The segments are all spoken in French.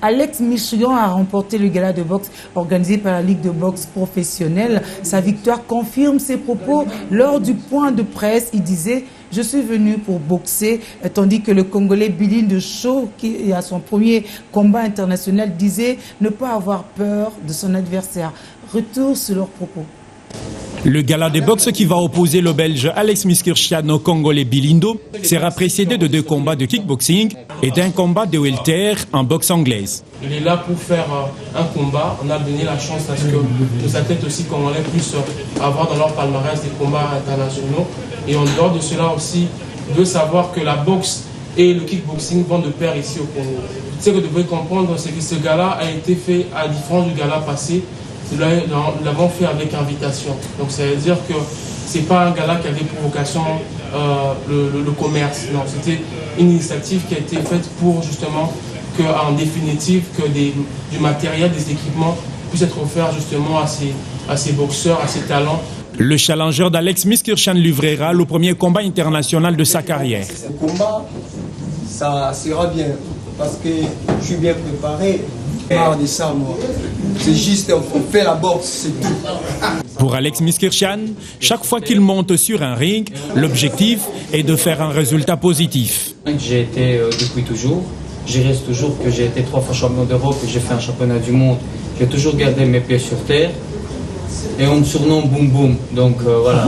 Alex Michigan a remporté le gala de boxe organisé par la Ligue de boxe professionnelle. Sa victoire confirme ses propos lors du point de presse. Il disait « Je suis venu pour boxer », tandis que le Congolais Bilindo Show, qui a son premier combat international, disait ne pas avoir peur de son adversaire. Retour sur leurs propos. Le gala de boxe qui va opposer le Belge Alex Miskirchian au Congolais Bilindo sera précédé de 2 combats de kickboxing et d'un combat de welter en boxe anglaise. Il est là pour faire un combat. On a donné la chance à ce que nos athlètes aussi congolais puissent avoir dans leur palmarès des combats internationaux. Et en dehors de cela aussi, de savoir que la boxe et le kickboxing vont de pair ici au Congo. Ce que vous devez comprendre, c'est que ce gala a été fait à différence du gala passé. Nous l'avons fait avec invitation. Donc ça veut dire que ce n'est pas un gala qui avait pour vocation le commerce. Non, c'était une initiative qui a été faite pour justement qu'en définitive, que du matériel, des équipements puissent être offerts justement à ces boxeurs, à ces talents. Le challenger d'Alex Miskirchian livrera le premier combat international de sa carrière. Le combat, ça sera bien parce que je suis bien préparé. De ça, moi. C'est juste, on fait la boxe, c'est tout. Pour Alex Miskirchian, chaque fois qu'il monte sur un ring, l'objectif est de faire un résultat positif. J'ai été depuis toujours, j'y reste toujours que j'ai été 3 fois champion d'Europe et j'ai fait un championnat du monde. J'ai toujours gardé mes pieds sur terre et on me surnomme Boum Boum, donc voilà.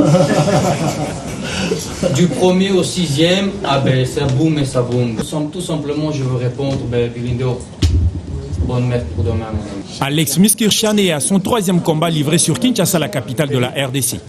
Du 1er au 6e, ça boum et ça boum. Tout simplement, je veux répondre, Bilindo. Bonne mère pour demain, mon ami. Alex Miskirchian est à son 3e combat livré sur Kinshasa, la capitale de la RDC.